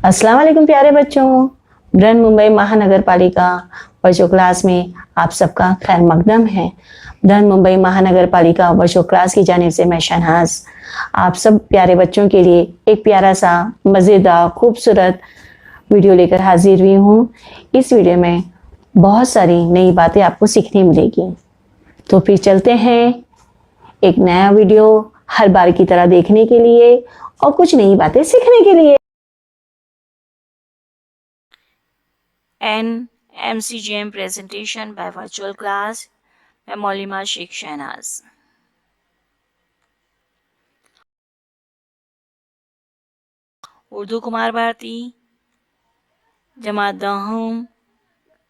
अस्सलाम वालेकुम प्यारे बच्चों। बृहन मुंबई महानगर पालिका वर्चुअल क्लास में आप सबका खैर मकदम है। बृहन मुंबई महानगर पालिका वर्चुअल क्लास की जानिब से मैं शहनाज आप सब प्यारे बच्चों के लिए एक प्यारा सा मज़ेदार खूबसूरत वीडियो लेकर हाजिर हुई हूँ। इस वीडियो में बहुत सारी नई बातें आपको सीखने मिलेगी। तो फिर चलते हैं एक नया वीडियो हर बार की तरह देखने के लिए और कुछ नई बातें सीखने के लिए। An MCGM presentation by virtual class by Maulima Sheikh Shahnaz. Urdu Kumar Bharti जमात दाहम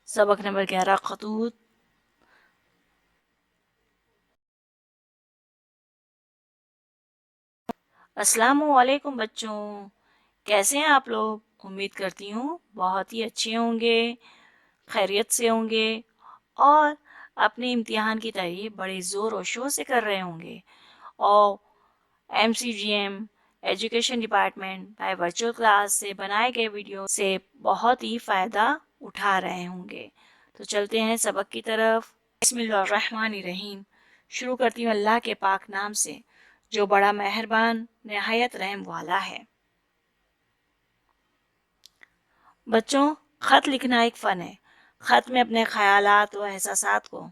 सबक नंबर 11 खतूत। अस्सलामुअलैकुम बच्चों, कैसे हैं आप लोग? उम्मीद करती हूँ बहुत ही अच्छे होंगे, खैरियत से होंगे और अपने इम्तिहान की तैयारी बड़े ज़ोर और शोर से कर रहे होंगे और MCGM education department by virtual class से बनाए गए वीडियो से बहुत ही फ़ायदा उठा रहे होंगे। तो चलते हैं सबक की तरफ। बिस्मिल्लाहिर्रहमानिर्रहीम। शुरू करती हूँ अल्लाह के पाक नाम से जो बड़ा मेहरबान निहायत रहम वाला है। बच्चों, ख़त लिखना एक फ़न है। ख़त में अपने ख़यालात व एहसासात को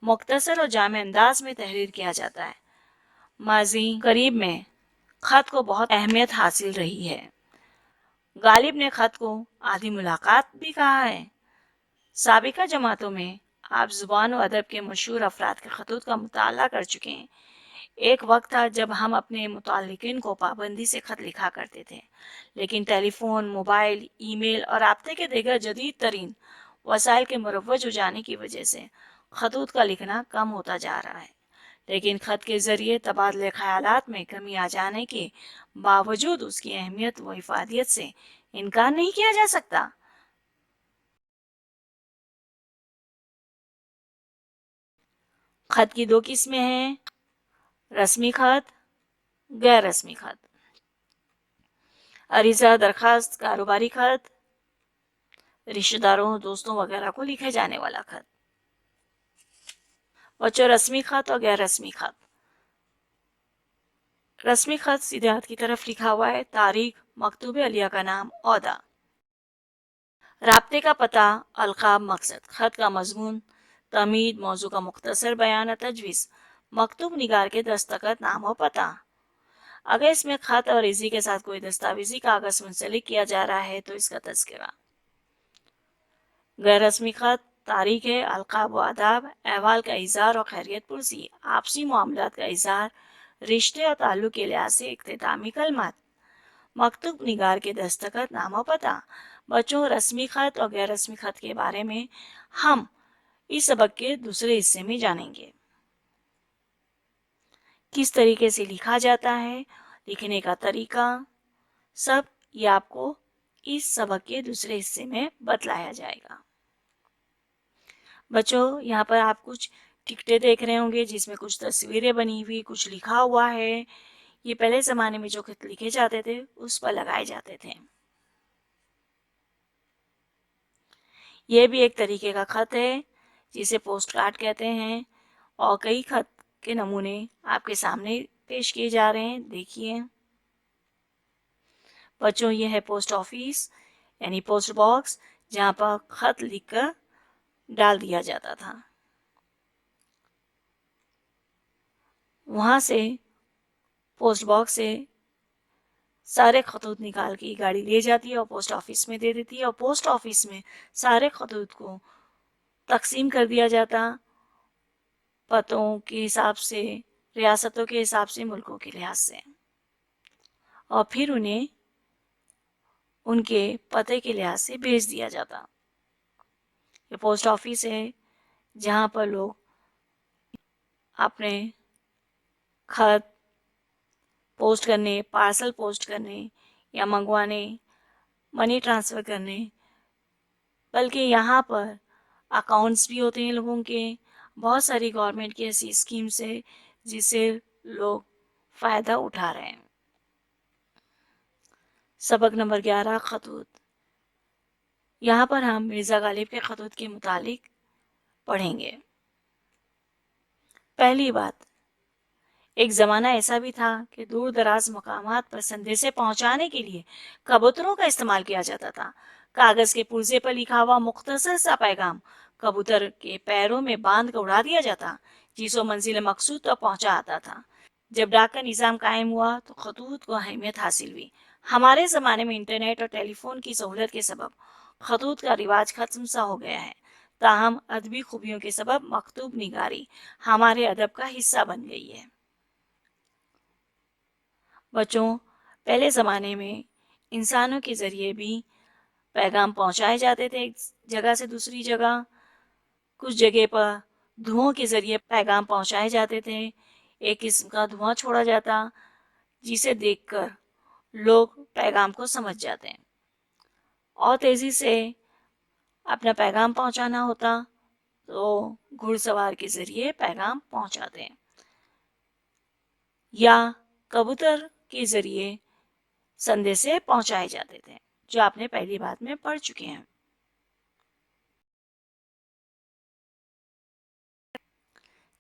मुख्तसर और जामे अंदाज में तहरीर किया जाता है। माजी करीब में ख़त को बहुत अहमियत हासिल रही है। गालिब ने ख़त को आधी मुलाकात भी कहा है। साबिका जमातों में आप ज़ुबान व अदब के मशहूर अफराद के ख़तूत का मुताला कर चुके हैं। एक वक्त था जब हम अपने मुताल्लिक़ीन को पाबंदी से ख़त लिखा करते थे, लेकिन टेलीफ़ोन, मोबाइल, ईमेल और राब्ते के दीगर जदीद तरीन वसाइल के मुरव्वज हो जाने की वजह से ख़तूत का लिखना कम होता जा रहा है। लेकिन ख़त के ज़रिए तबादले ख़यालात में कमी आ जाने के बावजूद उसकी अहमियत व इफ़ादियत से इनकार नहीं किया जा सकता। ख़त की दो किस्में हैं, रस्मी ख़त, गैर रस्मी ख़त। अरीज़ा, दरख्वास्त, कारोबारी ख़त, रिश्तेदारों, दोस्तों वगैरह को लिखे जाने वाला ख़त। बच्चों, रस्मी ख़त और गैर रस्मी ख़त। रस्मी ख़त सीधे हाथ की तरफ लिखा हुआ है, तारीख, मकतूब अलिया का नाम, औहदा, राब्ते का पता, अलक़ाब, मकसद। ख़त का मज़मून, तमीद, मौजू का मुख्तसर बयान, तजवीज़, मकतूब निगार के दस्तखत, नाम और पता। अगर इसमें ख़त और इज़ी के साथ कोई दस्तावेज़ी कागज़ मुंसलिक किया जा रहा है तो इसका तज़किरा। गैर रस्मी ख़त, तारीख है, अलक़ाब व आदाब, अहवाल का इज़हार और खैरियत पुरसी, आपसी मामलात का इज़हार, रिश्ते और ताल्लुक़ के लिहाज से इख्तितामी कलमात, मकतूब निगार के दस्तखत, नाम और पता। बच्चों, रस्मी ख़त और गैर रस्मी ख़त के बारे में हम इस सबक के दूसरे हिस्से में जानेंगे। किस तरीके से लिखा जाता है, लिखने का तरीका, सब ये आपको इस सबक के दूसरे हिस्से में बतलाया जाएगा। बच्चों, यहाँ पर आप कुछ टिकटें देख रहे होंगे जिसमें कुछ तस्वीरें बनी हुई, कुछ लिखा हुआ है। ये पहले ज़माने में जो खत लिखे जाते थे उस पर लगाए जाते थे। ये भी एक तरीके का खत है जिसे पोस्ट कार्ड कहते हैं और कई खत के नमूने आपके सामने पेश किए जा रहे हैं, देखिए। बच्चों, ये है पोस्ट ऑफिस यानी पोस्ट बॉक्स जहाँ पर खत लिखकर डाल दिया जाता था। वहाँ से पोस्ट बॉक्स से सारे खतूत निकाल के गाड़ी ले जाती है और पोस्ट ऑफिस में दे देती है और पोस्ट ऑफिस में सारे खतूत को तकसीम कर दिया जाता, पतों के हिसाब से, रियासतों के हिसाब से, मुल्कों के लिहाज से, और फिर उन्हें उनके पते के लिहाज से भेज दिया जाता। ये पोस्ट ऑफिस है जहाँ पर लोग अपने खत पोस्ट करने, पार्सल पोस्ट करने या मंगवाने, मनी ट्रांसफ़र करने, बल्कि यहाँ पर अकाउंट्स भी होते हैं लोगों के। बहुत सारी गवर्नमेंट की ऐसी स्कीम्स है जिससे लोग फ़ायदा उठा रहे हैं। सबक नंबर 11 खतूत। यहाँ पर हम मिर्ज़ा गालिब के खतूत के मुतालिक पढ़ेंगे। पहली बात, एक ज़माना ऐसा भी था कि दूर दराज मकामात पर संदेशे पहुंचाने के लिए कबूतरों का इस्तेमाल किया जाता था। कागज़ के पुर्जे पर लिखा हुआ मुख्तसर सा पैगाम कबूतर के पैरों में बांध कर उड़ा दिया जाता, जिसो मंजिल मकसूद तक पहुंचा आता था। जब डाक का निज़ाम कायम हुआ तो खतूत को अहमियत हासिल हुई। हमारे ज़माने में इंटरनेट और टेलीफोन की सहूलत के सबब खतूत का रिवाज खत्म सा हो गया है। ताहम अदबी खूबियों के सबब मकतूब निगारी हमारे अदब का हिस्सा बन गई है। बच्चों, पहले ज़माने में इंसानों के ज़रिए भी पैगाम पहुंचाए जाते थे एक जगह से दूसरी जगह। कुछ जगह पर धुओं के ज़रिए पैगाम पहुंचाए जाते थे। एक किस्म का धुआं छोड़ा जाता जिसे देखकर लोग पैगाम को समझ जाते हैं और तेज़ी से अपना पैगाम पहुंचाना होता तो घुड़सवार के ज़रिए पैगाम पहुंचाते हैं या कबूतर के ज़रिए संदेशे पहुंचाए जाते थे, जो आपने पहली बात में पढ़ चुके हैं।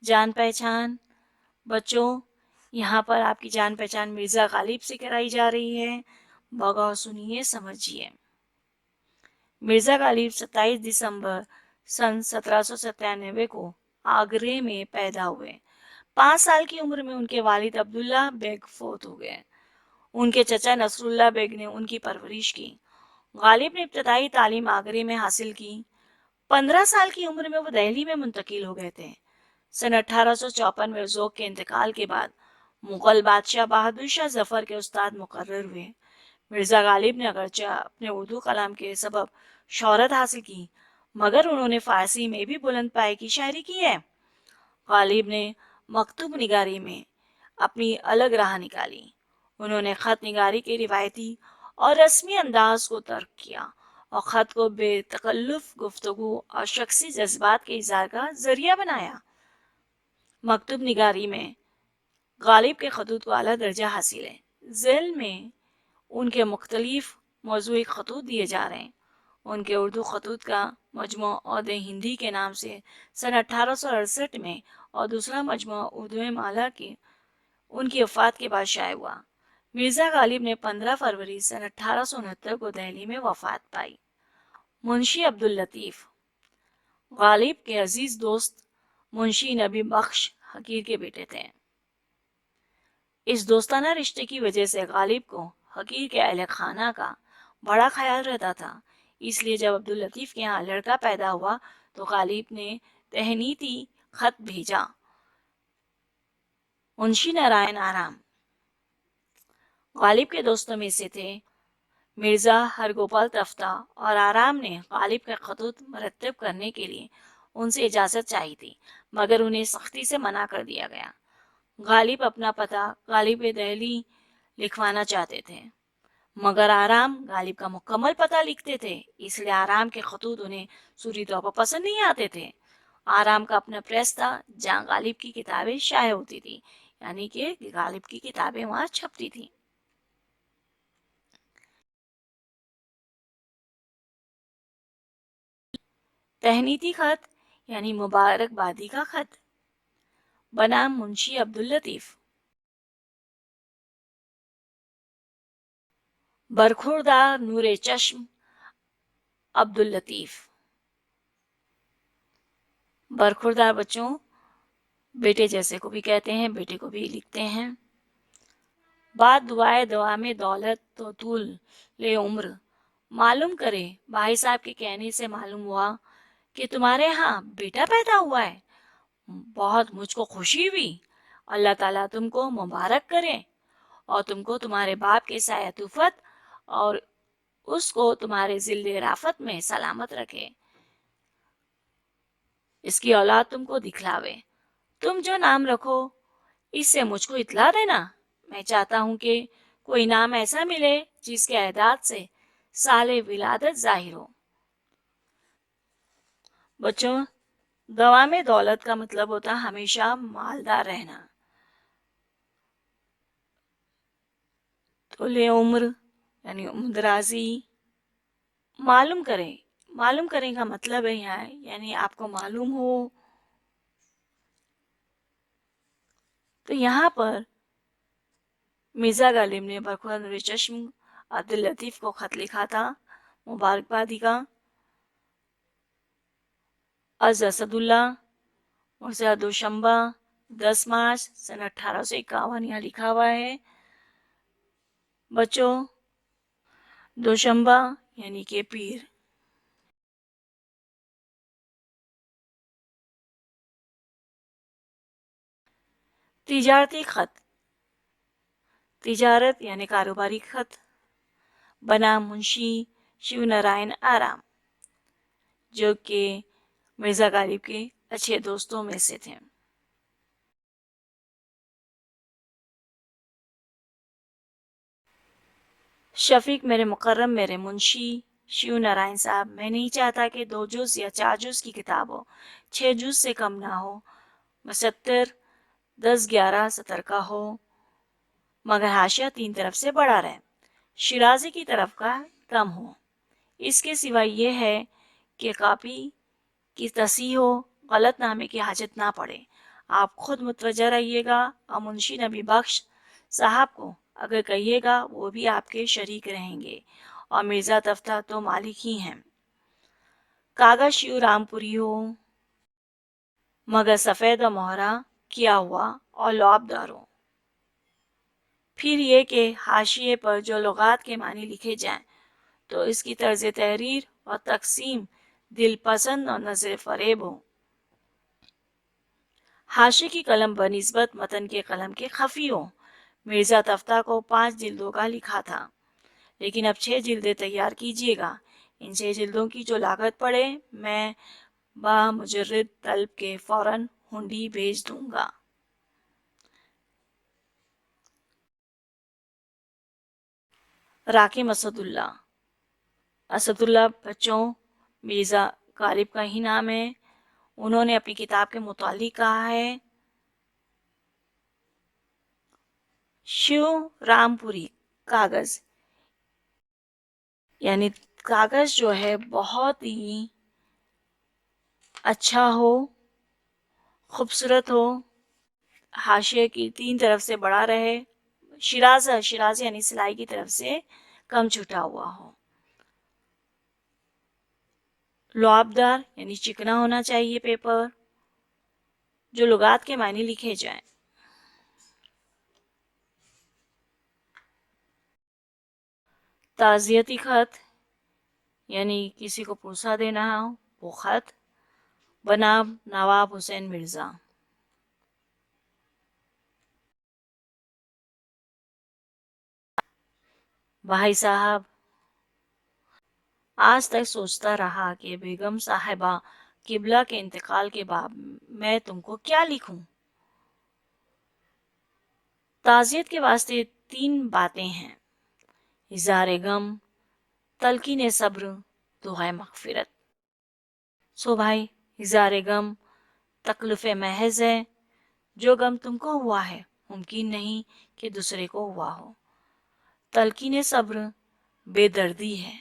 जान पहचान। बच्चों, यहाँ पर आपकी जान पहचान मिर्ज़ा गालिब से कराई जा रही है। बगौर सुनिए, समझिए। मिर्ज़ा गालिब 27 दिसंबर सन 1797 को आगरे में पैदा हुए। 5 साल की उम्र में उनके वालिद अब्दुल्ला बेग फौत हो गए। उनके चचा नसरुल्ला बेग ने उनकी परवरिश की। गालिब ने इब्तदाई तालीम आगरे में हासिल की। 15 साल की उम्र में वो दिल्ली में मुंतकिल हो गए थे। सन 1854 में ज़ौक़ के इंतकाल के बाद मुग़ल बादशाह बहादुर शाह ज़फ़र के उस्ताद मुकर्रर हुए। मिर्ज़ा गालिब ने अगरचे अपने उर्दू कलाम के सबब शोहरत हासिल की, मगर उन्होंने फ़ारसी में भी बुलंद पाए की शायरी की है। गालिब ने मकतूब निगारी में अपनी अलग राह निकाली। उन्होंने ख़त निगारी के रिवायती और रस्मी अंदाज को तर्क किया और ख़त को बेतकल्लुफ़ गुफ्तगू और शख्सी जज्बात के इज़हार का ज़रिया बनाया। मकतूब निगारी में गालिब के खतूत को आला दर्जा हासिल है। ज़ैल में उनके मुख्तलिफ मौज़ूई खतूत दिए जा रहे हैं। उनके उर्दू खतूत का मजमू औद हिंदी के नाम से सन 1868 में और दूसरा मजमू उर्दू माला की उनकी वफ़ात के बाद शाये हुआ। मिर्ज़ा गालिब ने 15 फरवरी सन 1869 को दिल्ली में वफ़ात पाई। मुंशी अब्दुल लतीफ़ गालिब के अजीज़ दोस्त मुंशी नबी बख्श हकीर के बेटे थे। इस दोस्ताना रिश्ते की वजह से गालिब को हकीर के अहले खाना का बड़ा ख्याल रहता था। इसलिए जब अब्दुल लतीफ़ के यहाँ लड़का पैदा हुआ तो गालिब ने तहनीती खत भेजा। मुंशी नारायण आराम गालिब के दोस्तों में से थे। मिर्ज़ा हरगोपाल तफ्ता और आराम ने गालिब का खतूत मरतब करने के लिए उनसे इजाज़त चाहिए थी, मगर उन्हें सख्ती से मना कर दिया गया। गालिब अपना पता गालिब दिल्ली लिखवाना चाहते थे, मगर आराम गालिब का मुकम्मल पता लिखते थे, इसलिए आराम के खतूत उन्हें सूरी तौर पर पसंद नहीं आते थे। आराम का अपना प्रेस था जहाँ गालिब की किताबें शाये होती थी, यानी कि गालिब की किताबें वहाँ छपती थी। तहनीती खत यानी मुबारकबादी का खत बनाम मुंशी अब्दुल लतीफ़। बरखुरदार नूरे चश्म अब्दुल लतीफ़। बरखुरदार बच्चों बेटे जैसे को भी कहते हैं, बेटे को भी लिखते हैं। बात दुआए दुआ में दौलत तो तूल ले उम्र। मालूम करे भाई साहब के कहने से मालूम हुआ कि तुम्हारे यहाँ बेटा पैदा हुआ है। बहुत मुझको खुशी हुई। अल्लाह ताला तुमको मुबारक करे और तुमको तुम्हारे बाप के सायतुफत और उसको तुम्हारे जिल्ले राफत में सलामत रखे। इसकी औलाद तुमको दिखलावे। तुम जो नाम रखो इससे मुझको इतला देना। मैं चाहता हूँ कि कोई नाम ऐसा मिले जिसके एदाद से साले विलादत जाहिर हो। बच्चों, दवा में दौलत का मतलब होता हमेशा मालदार रहना। तोले उम्र यानी उम्दराजी। मालूम करें का मतलब है यहाँ यानी आपको मालूम हो। तो यहाँ पर मिर्ज़ा गालिब ने बरखुर चश्म अब्दुल लतीफ़ को ख़त लिखा था मुबारकबादी का। अज़ असदुल्ला मुर्ज़ा दोशंबा 10 मार्च सन 1851 यहाँ लिखा हुआ है। बच्चों, दोशंबा यानी कि पीर। तिजारती खत, तिजारत यानी कारोबारी खत। बना मुंशी शिव नारायण आराम, जो कि मिर्ज़ा गालिब के अच्छे दोस्तों में से थे। शफीक मेरे मुकर्रम मेरे मुंशी शिव नारायण साहब, मैं नहीं चाहता कि 2 जुज़ या 4 जुज़ की किताब हो, 6 जुज़ से कम ना हो, 72 10-11 सतर का हो, मगर हाशिया 3 तरफ से बड़ा रहे, शिराजी की तरफ का कम हो। इसके सिवा ये है कि कापी की तसीह हो, गलत नामे की हाजत ना पड़े। आप खुद मुतवज्जा रहिएगा और मुंशी नबी बख्श साहब को अगर कहिएगा वो भी आपके शरीक रहेंगे, और मिर्ज़ा तफ्ता तो मालिक ही हैं। कागज शिव रामपुरी हो, मगर सफ़ेद व मोहरा किया हुआ और लौबदार हो। फिर ये कि हाशिए पर जो लुगात के मानी लिखे जाएं तो इसकी तर्ज तहरीर और तकसीम दिल पसंद और नज़र फ़रेब हो। हाशिए की कलम बनिस्बत मतन के कलम के खफ़ी हो। मिर्ज़ा तफ्ता को 5 जिल्दों का लिखा था, लेकिन अब 6 जिल्दें तैयार कीजिएगा। इन 6 जिल्दों की जो लागत पड़े मैं बामुजर्रद तलब के फ़ौरन हुंडी भेज दूंगा। राकिम असदुल्ला, असदुल्ला बच्चों मिर्ज़ा गालिब का ही नाम है। उन्होंने अपनी किताब के मुतालिक कहा है, शिव रामपुरी कागज़ यानी कागज़ जो है बहुत ही अच्छा हो, खूबसूरत हो, हाशिए की 3 तरफ से बड़ा रहे, शिराज यानी सिलाई की तरफ से कम छुटा हुआ हो, लुआबदार यानी चिकना होना चाहिए पेपर, जो लुगात के मायने लिखे जाएं। ताज़ियती खत यानी किसी को पूसा देना हो वो खत। बनाब नवाब हुसैन मिर्ज़ा, भाई साहब आज तक सोचता रहा कि बेगम साहिबा किबला के इंतकाल के बाद मैं तुमको क्या लिखूं। ताज़ियत के वास्ते 3 बातें हैं, इज़हार गम, तलकीन सब्र, दुआए मग़फ़िरत। सो भाई, इज़हार गम तकल्लुफ़ महज़ है, जो गम तुमको हुआ है मुमकिन नहीं कि दूसरे को हुआ हो। तलकीन सब्र बेदर्दी है,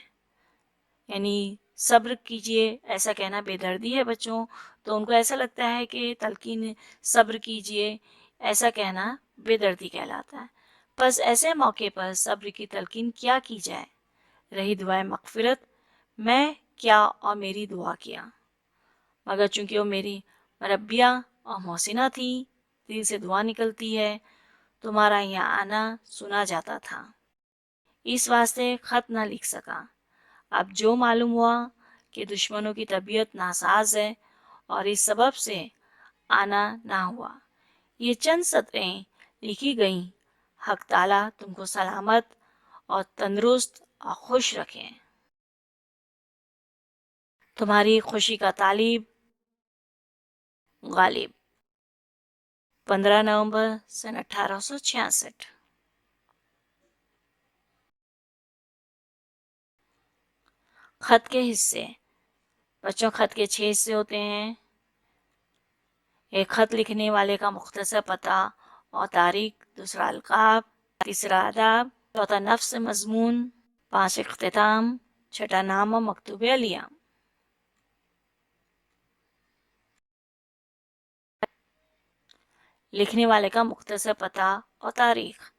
यानी सब्र कीजिए ऐसा कहना बेदर्दी है बच्चों। तो उनको ऐसा लगता है कि तलकीन सब्र कीजिए ऐसा कहना बेदर्दी कहलाता है। बस ऐसे मौके पर सब्र की तलकीन क्या की जाए। रही दुआए मग़फ़िरत, मैं क्या और मेरी दुआ किया, मगर चूंकि वो मेरी मरबिया और मोहसिना थी, दिल से दुआ निकलती है, तुम्हारा यहाँ आना सुना जाता था, इस वास्ते ख़त ना लिख सका। अब जो मालूम हुआ कि दुश्मनों की तबीयत नासाज है और इस सबब से आना ना हुआ। ये चंद सतरें लिखी गईं, हक ताला तुमको सलामत और तंदुरुस्त और खुश रखें। तुम्हारी खुशी का तालिब गालिब, 15 नवंबर सन 1866। खत के हिस्से बच्चों, खत के 6 हिस्से होते हैं। एक खत लिखने वाले का मुख्तसर पता और तारीख, दूसरा अलकाब, तीसरा आदाब, चौथा नफ्स मजमून, 5 اختتام, 6 नाम और मकतूब अलिया. लिखने वाले का मुख्तसर पता और तारीख.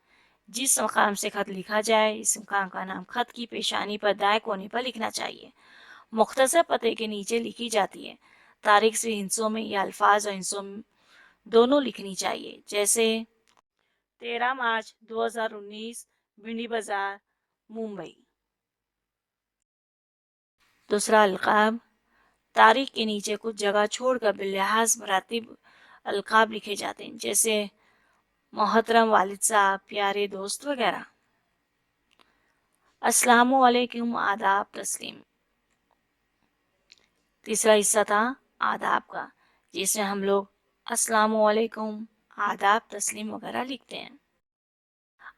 जिस मकाम से खत लिखा जाए इस मकाम का नाम खत की पेशानी पर दाएं कोने पर लिखना चाहिए. मुख्तसर पते के नीचे लिखी जाती है. तारीख से हिंसों में या अल्फाज और हिंसों में दोनों लिखनी चाहिए. जैसे 13 मार्च 2019, भिंडी बाजार, मुंबई. दूसरा अलकाब. तारीख के नीचे कुछ जगह छोड़कर बिलिहाज मरातिब अलकाब लिखे जाते हैं. जैसे मोहतरम वालिद साहब, प्यारे दोस्त वगैरह. अस्सलामु अलैकुम, आदाब, तस्लीम. तीसरा हिस्सा था आदाब का, जिसमें हम लोग अस्सलामु अलैकुम, आदाब, तस्लीम वगैरह लिखते हैं.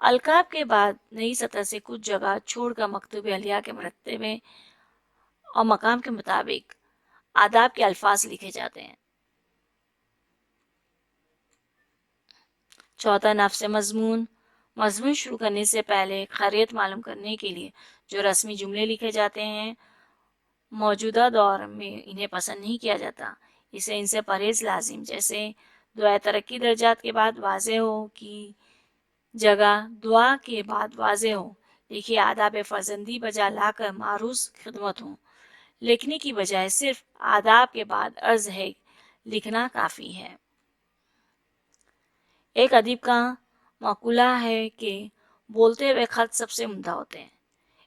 अलकाब के बाद नई सतह से कुछ जगह छोड़कर मकतूब अलिया के मरतबे और मकाम के मुताबिक आदाब के अल्फाज लिखे जाते हैं. चौथा नफ्स मजमून. मजमून शुरू करने से पहले खैरियत मालूम करने के लिए जो रस्मी जुमले लिखे जाते हैं मौजूदा दौर में इन्हें पसंद नहीं किया जाता. इसे इनसे परहेज लाजिम. जैसे दुआ तरक्की दर्जात के बाद वाज़े हो की जगह दुआ के बाद वाज़े हो. देखिए आदाब फर्जंदी बजा लाकर मारूस खिदमत हो. लिखने की बजाय सिर्फ आदाब के बाद अर्ज है लिखना काफ़ी है. एक अदीब का मकुला है कि बोलते हुए खत सबसे उम्दा होते हैं.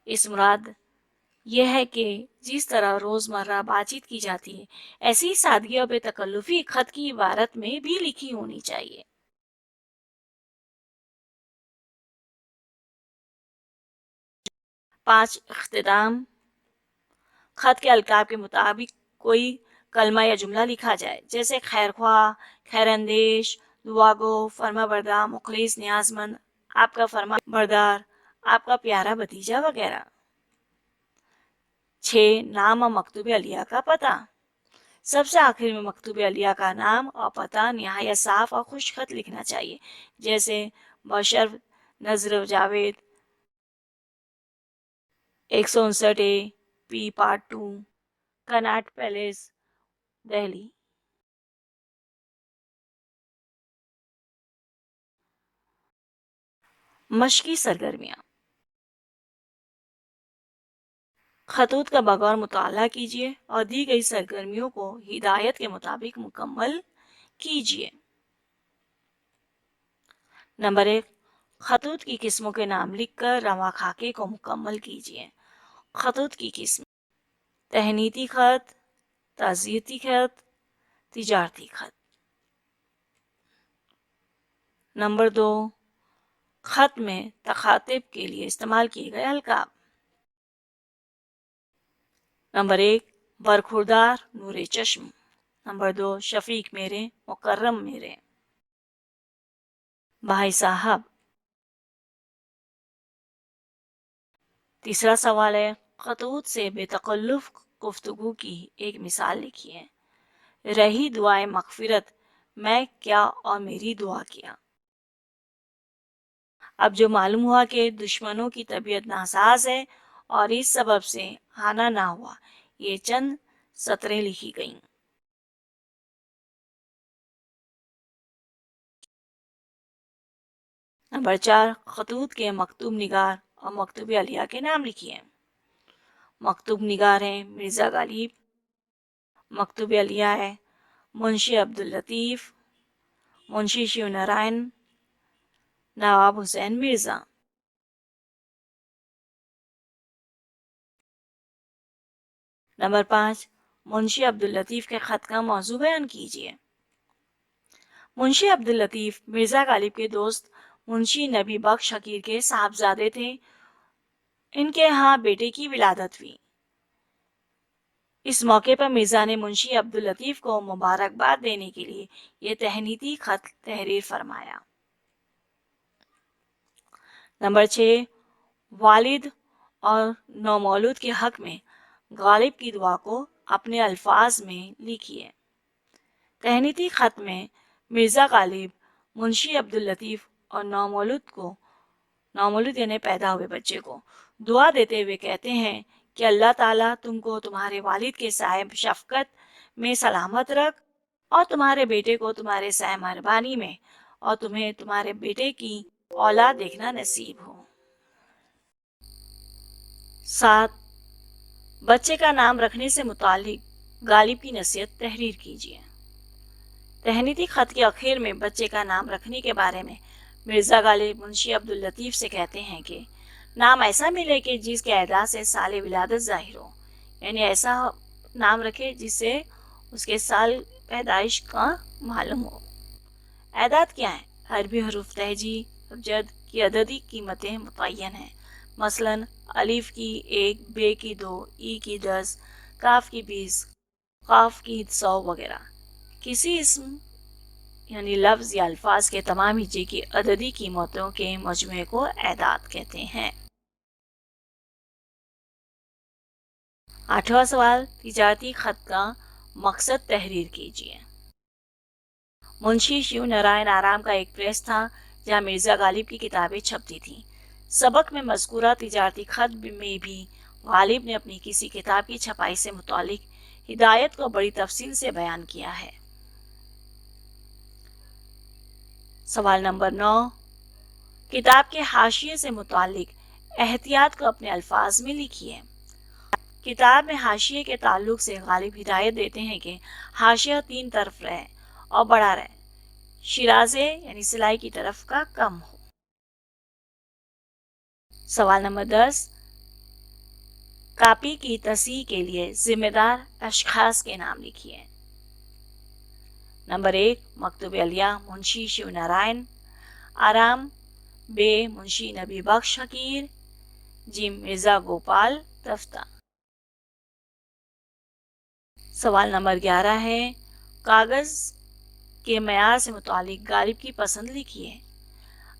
इस मुराद यह है कि जिस तरह रोज़मर्रा बातचीत की जाती है ऐसी ही सादगी और बेतकल्लुफ़ी खत की इबारत में भी लिखी होनी चाहिए. 5 इख्तिताम. खत के अलकाब के मुताबिक कोई कलमा या जुमला लिखा जाए. जैसे खैर ख्वाह, खैर अंदेश, दुआगो, फरमा बरदार, मुखलिस, न्याजमंद, आपका फरमा बरदार, आपका प्यारा भतीजा वगैरह. 6 नाम और मकतूब अलिया का पता. सबसे आखिर में मकतूब अलिया का नाम और पता नहायत साफ और खुशखत लिखना चाहिए. जैसे Bashar Nazar Javed, 159A P part 2, Connaught palace, Delhi. मशकी सरगर्मियाँ. खतूत का बगौर मुताला कीजिए और दी गई सरगर्मियों को हिदायत के मुताबिक मुकम्मल कीजिए. नंबर 1. खतूत की किस्मों के नाम लिखकर रवा खाके को मुकम्मल कीजिए. खतूत की किस्म: तहनीती खत, ताज़ियती खत, तिजारती खत. नंबर 2. खत में तखातिब के लिए इस्तेमाल किए गए अलकाब. नंबर 1. बरखुरदार, नूरे चश्म. नंबर 2. शफीक मेरे, मुकर्रम मेरे. भाई साहब. तीसरा सवाल है खतूत से बेतकल्लुफ़ गुफ्तगू की एक मिसाल लिखिए. रही दुआए मगफिरत, मैं क्या और मेरी दुआ किया. अब जो मालूम हुआ कि दुश्मनों की तबीयत नासाज है और इस सबब से आना ना हुआ. ये चंद सतरें लिखी गईं. नंबर 4. खतूत के मकतूब निगार और मकतूब अलिया के नाम लिखिए. मकतूब निगार हैं मिर्ज़ा गालिब. मकतूब अलिया है मुंशी अब्दुल लतीफ़, मुंशी शिव नारायण, नवाब हुसैन मिर्ज़ा. नंबर 5. मुंशी अब्दुल लतीफ़ के ख़त का मौजू बयान कीजिए. मुंशी अब्दुल लतीफ़ मिर्ज़ा गालिब के दोस्त मुंशी नबी बख्श हकीर के साहबजादे थे. इनके यहाँ बेटे की विलादत हुई. इस मौके पर मिर्ज़ा ने मुंशी अब्दुल लतीफ़ को मुबारकबाद देने के लिए ये तहनीती खत तहरीर फरमाया. नंबर 6. वालिद और नौमौलूद के हक में गालिब की दुआ को अपने अल्फाज में लिखिए. तहनीती खत में मिर्ज़ा गालिब मुंशी अब्दुल लतीफ़ और नौमौलूद यानी पैदा हुए बच्चे को दुआ देते हुए कहते हैं कि अल्लाह ताला तुमको तुम्हारे वालिद के साहिब शफकत में सलामत रख और तुम्हारे बेटे को तुम्हारे साय मेहरबानी में और तुम्हें तुम्हारे बेटे की औलाद देखना नसीब हो। 7. बच्चे का नाम रखने से मुतालिक गालिब की नसीहत तहरीर कीजिए। तहनीती खत के आखिर में बच्चे का नाम रखने के बारे में मिर्ज़ा गालिब मुंशी अब्दुल लतीफ़ से कहते हैं कि नाम ऐसा मिले कि जिसके अदा से साल विलादत ज़ाहिर हो, यानी ऐसा नाम रखे जिससे उसके साल पैदाइश का मालूम हो। एदाद क्या है? अरबी हरूफ तहजी अबजद की अददी कीमतें मुतय्यन हैं। मसलन अलिफ की 1, बे की 2, ई की 10, काफ की 20, काफ की 100 वगैरह। किसी इस्म यानी लफ्ज़ या अल्फाज के तमाम हिज्जे की अददी कीमतों के मजमूए को एदाद कहते हैं। 8वां सवाल, तिजारती खत का मकसद तहरीर कीजिए। मुंशी शिव नारायण आराम का एक प्रेस था जहाँ मिर्ज़ा गालिब की किताबें छपती थीं। सबक में मज़कूरा तिजारती खत में भी गालिब ने अपनी किसी किताब की छपाई से मुतालिक हिदायत को बड़ी तफसील से बयान किया है। सवाल नंबर 9, किताब के हाशिये से मुतालिक एहतियात को अपने अल्फाज में लिखिए। किताब में हाशिये के ताल्लुक से गालिब हिदायत देते हैं कि हाशिया 3 तरफ रहे और बड़ा रहे, शिराजे यानी सिलाई की तरफ का कम हो। सवाल नंबर 10, कापी की तस्हीह के लिए जिम्मेदार अशखास के नाम लिखिए। नंबर 1, मकतूब अलिया मुंशी शिव नारायण आराम, बे मुंशी नबी बख्श हकीर, जिम मिर्ज़ा गोपाल तफ्ता। सवाल नंबर 11 है, कागज़ के मयार से मुतालिक गालिब की पसंद लिखिए।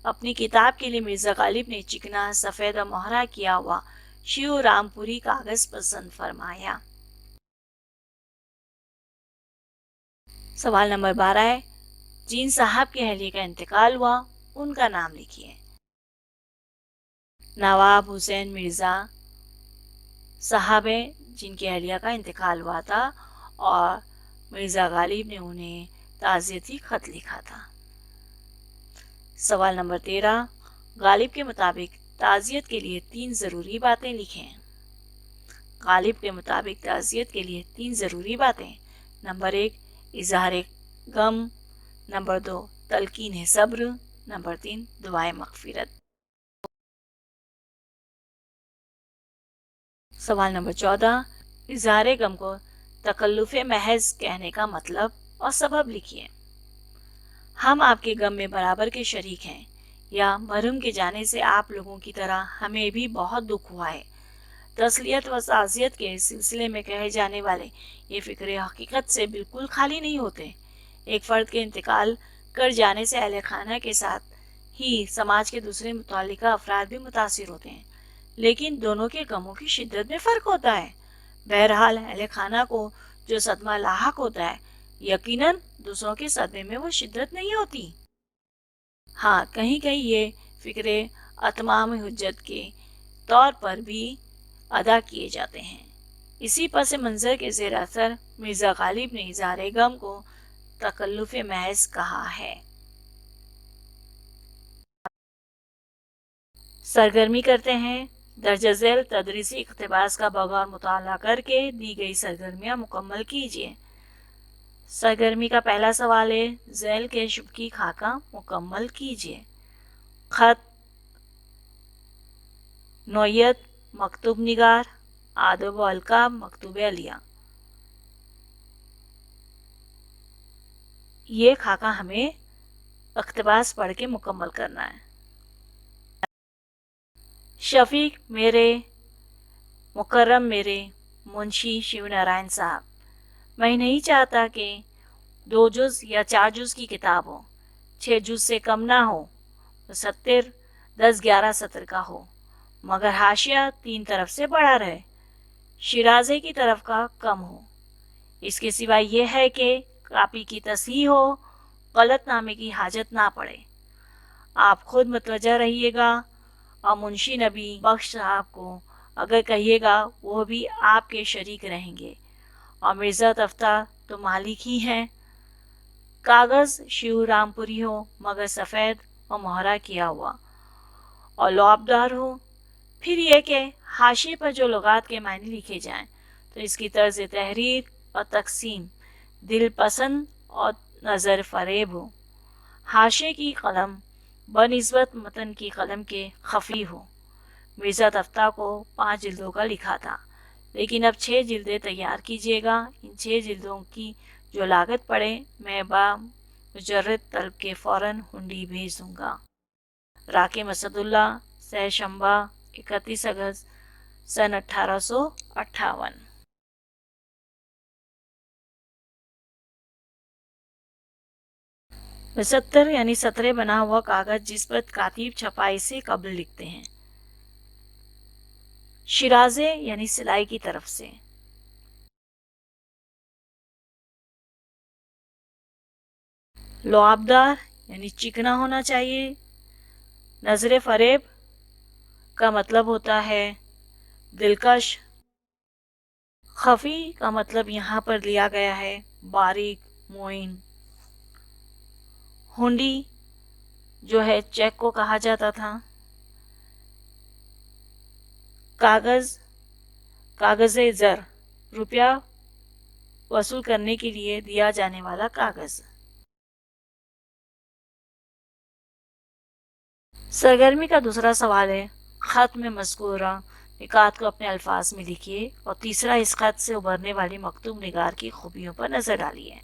अपनी किताब के लिए मिर्ज़ा गालिब ने चिकना सफ़ेद और मोहरा किया हुआ शिव रामपुरी कागज़ पसंद फरमाया। सवाल नंबर 12 है, जिन साहब के अहलिया का इंतकाल हुआ उनका नाम लिखिए। नवाब हुसैन मिर्ज़ा साहब हैं जिनके अहलिया का इंतकाल हुआ था और मिर्ज़ा गालिब ने उन्हें ताज़ियती खत लिखा था। सवाल नंबर 13, गालिब के मुताबिक ताज़ियत के लिए 3 ज़रूरी बातें लिखें। गालिब के मुताबिक ताज़ियत के लिए 3 ज़रूरी बातें। नंबर 1, इज़हार गम। नंबर 2, तलकीन सब्र। नंबर 3, दुआए मग़फ़िरत। सवाल नंबर 14, इज़हार गम को तकल्लुफ़ महज़ कहने का मतलब और सबब लिखिए। हम आपके गम में बराबर के शरीक हैं, या मरहूम के जाने से आप लोगों की तरह हमें भी बहुत दुख हुआ है। तस्लियत व ताज़ियत के सिलसिले में कहे जाने वाले ये फ़िक्रे हकीकत से बिल्कुल खाली नहीं होते। एक फ़र्द के इंतकाल कर जाने से अहले खाना के साथ ही समाज के दूसरे मुतल्लिका अफराद भी मुतासिर होते हैं, लेकिन दोनों के गमों की शिद्दत में फ़र्क होता है। बहरहाल अहले खाना को जो सदमा लाहक होता है, यकीनन दूसरों के सदमे में वो शिद्दत नहीं होती। हाँ, कहीं कहीं ये फ़िक्रे अतमाम हुज्जत के तौर पर भी अदा किए जाते हैं। इसी पस मंज़र के ज़ेर असर मिर्ज़ा गालिब ने इज़हार गम को तकल्लुफ़ महज़ कहा है। सरगर्मी करते हैं। दर्जा झेल तदरीसी इक़्तिबास का बगौर मुताला करके दी गई सरगर्मियाँ मुकम्मल कीजिए। सरगर्मी का पहला सवाल है, झेल के शुबकी खाका मुकम्मल कीजिए। खत, नौयत, मकतूब निगार, आदब व अलकाब, मकतूब अलिया। ये खाका हमें इक़्तिबास पढ़ के मुकम्मल करना है। शफीक मेरे, मुकर्रम मेरे मुंशी शिव नारायण साहब, मैं नहीं चाहता कि 2 जुज़ या 4 जुज़ की किताब हो, 6 जुज़ से कम ना हो, तो 70, 10-11 सत्र का हो, मगर हाशिया 3 तरफ से बड़ा रहे, शिराजे की तरफ का कम हो। इसके सिवा ये है कि कापी की तस्हीह हो, गलत नामे की हाजत ना पड़े। आप खुद मतवज्जा रहिएगा اور منشی نبی بخش صاحب کو اگر کہیے گا وہ بھی آپ کے شریک رہیں گے، اور مرزا تفتہ تو مالک ہی ہیں۔ کاغذ شیو رام پوری ہو مگر سفید اور مہرا کیا ہوا اور لعابدار ہو، پھر یہ کہ حاشیے پر جو لغات کے معنی لکھے جائیں تو اس کی طرز تحریر اور تقسیم دل پسند اور نظر فریب ہو، حاشیے کی قلم بنسبت متن کی قلم کے خفی ہو۔ مرزا تفتہ کو 5 جلدوں کا لکھا تھا، لیکن اب 6 جلدیں تیار کیجیے گا۔ ان 6 جلدوں کی جو لاگت پڑے میں مجرد طلب کے فوراً ہنڈی بھیج دوں گا۔ راکم اسد اللہ، سہ شنبہ، 31 اگست سن 1858۔ 72 یعنی 17 بنا ہوا کاغذ جس پر کاتب چھپائی سے قبل لکھتے ہیں۔ شرازے یعنی سلائی کی طرف سے۔ لعابدار یعنی چکنا ہونا چاہیے۔ نظر فریب کا مطلب ہوتا ہے دلکش۔ خفی کا مطلب یہاں پر لیا گیا ہے باریک معین۔ ہنڈی جو ہے چیک کو کہا جاتا تھا۔ کاغذ زر، روپیہ وصول کرنے کے لیے دیا جانے والا کاغذ۔ سرگرمی کا دوسرا سوال ہے خط میں مذکورہ نکات کو اپنے الفاظ میں لکھیے، اور تیسرا اس خط سے ابھرنے والی مکتوب نگار کی خوبیوں پر نظر ڈالیے۔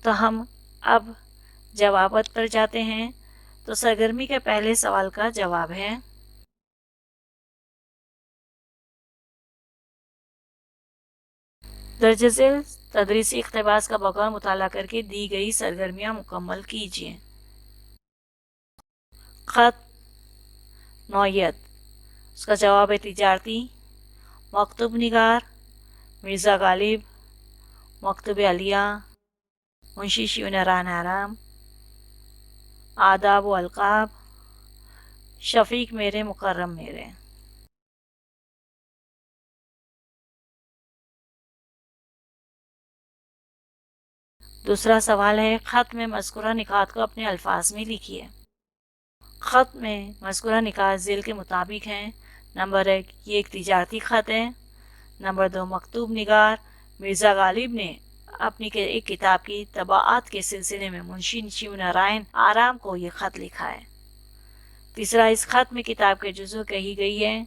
تو ہم اب جوابات پر جاتے ہیں۔ تو سرگرمی کے پہلے سوال کا جواب ہے درج ذیل تدریسی اقتباس کا بغور مطالعہ کر کے دی گئی سرگرمیاں مکمل کیجیے۔ خط نوعیت، اس کا جواب ہے تجارتی، مکتوب نگار مرزا غالب، مکتوب علیہ منشی شیو نارائن آرام، آداب و القاب شفیق میرے مکرم میرے۔ دوسرا سوال ہے خط میں مذکورہ نکات کو اپنے الفاظ میں لکھیے۔ خط میں مذکورہ نکات ذیل کے مطابق ہیں۔ نمبر 1 یہ ایک تجارتی خط ہے۔ نمبر 2 مکتوب نگار مرزا غالب نے اپنی ایک کتاب کی طباعت کے سلسلے میں منشی شیو نارائن آرام کو یہ خط لکھا ہے۔ تیسرا اس خط میں کتاب کے جزو کہی گئی ہے۔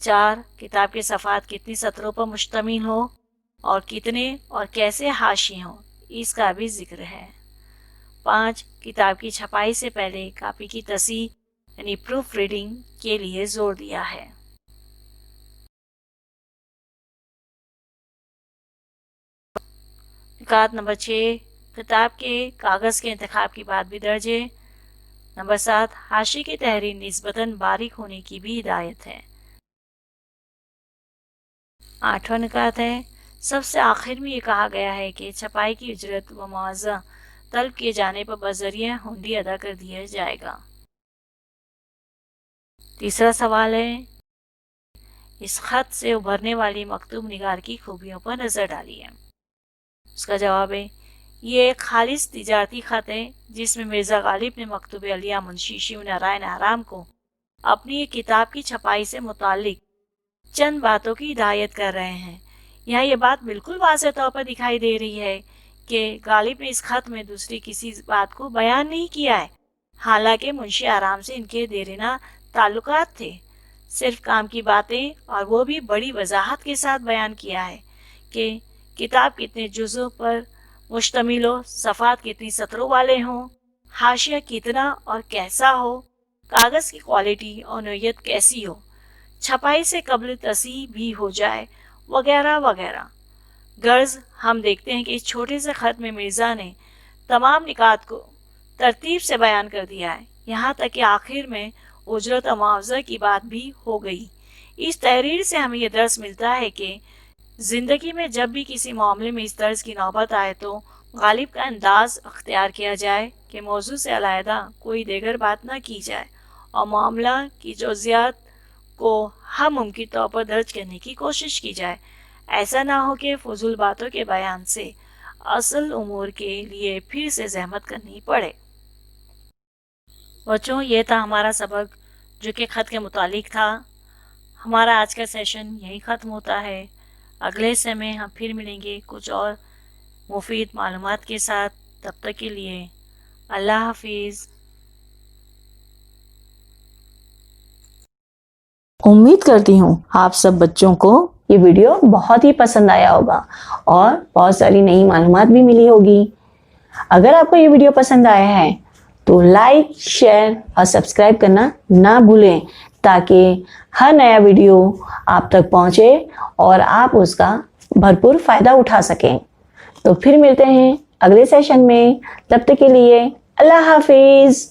4 کتاب کے صفحات کتنی سطروں پر مشتمل ہو اور کتنے اور کیسے حاشیے ہوں اس کا بھی ذکر ہے۔ 5 کتاب کی چھپائی سے پہلے کاپی کی تصحیح یعنی پروف ریڈنگ کے لیے زور دیا ہے۔ نکات نمبر 6 کتاب کے کاغذ کے انتخاب کی بات بھی درج ہے۔ نمبر 7 حاشیے کی تحریر نسبتاً باریک ہونے کی بھی ہدایت ہے۔ 8واں نکات ہے سب سے آخر میں یہ کہا گیا ہے کہ چھپائی کی اجرت و معاوضہ طلب کیے جانے پر بذریعہ ہنڈی ادا کر دیا جائے گا۔ تیسرا سوال ہے اس خط سے ابھرنے والی مکتوب نگار کی خوبیوں پر نظر ڈالیے۔ اس کا جواب ہے یہ ایک خالص تجارتی خط ہے جس میں مرزا غالب نے مکتوب علیہ منشی شیو نارائن آرام کو اپنی ایک کتاب کی چھپائی سے متعلق چند باتوں کی ہدایت کر رہے ہیں۔ یہاں یہ بات بالکل واضح طور پر دکھائی دے رہی ہے کہ غالب نے اس خط میں دوسری کسی بات کو بیان نہیں کیا ہے، حالانکہ منشی آرام سے ان کے دیرینہ تعلقات تھے۔ صرف کام کی باتیں اور وہ بھی بڑی وضاحت کے ساتھ بیان کیا ہے کہ کتاب کتنے جزوں پر مشتمل ہو، صفحات کتنی سطروں والے ہوں، حاشیہ کتنا اور کیسا ہو، کاغذ کی کوالٹی اور نوعیت کیسی ہو، چھپائی سے قبل تصحیح بھی ہو جائے وغیرہ وغیرہ۔ غرض ہم دیکھتے ہیں کہ اس چھوٹے سے خط میں مرزا نے تمام نکات کو ترتیب سے بیان کر دیا ہے، یہاں تک کہ آخر میں اجرت و معاوضہ کی بات بھی ہو گئی۔ اس تحریر سے ہمیں یہ درس ملتا ہے کہ زندگی میں جب بھی کسی معاملے میں اس طرز کی نوبت آئے تو غالب کا انداز اختیار کیا جائے کہ موضوع سے علیحدہ کوئی دیگر بات نہ کی جائے اور معاملہ کی جزیات کو ہر ممکن طور پر درج کرنے کی کوشش کی جائے. ایسا نہ ہو کہ فضول باتوں کے بیان سے اصل امور کے لیے پھر سے زحمت کرنی پڑے. بچوں، یہ تھا ہمارا سبق جو کہ خط کے متعلق تھا. ہمارا آج کا سیشن یہی ختم ہوتا ہے. اگلے حصے میں ہم پھر ملیں گے کچھ اور مفید معلومات کے ساتھ. تب تک کے لیے اللہ حافظ. امید کرتی ہوں آپ سب بچوں کو یہ ویڈیو بہت ہی پسند آیا ہوگا اور بہت ساری نئی معلومات بھی ملی ہوگی. اگر آپ کو یہ ویڈیو پسند آیا ہے تو لائک، شیئر اور سبسکرائب کرنا نہ بھولیں تاکہ ہر نیا ویڈیو آپ تک پہنچے اور آپ اس کا بھرپور فائدہ اٹھا سکیں. تو پھر ملتے ہیں اگلے سیشن میں. تب تک کے لیے اللہ حافظ.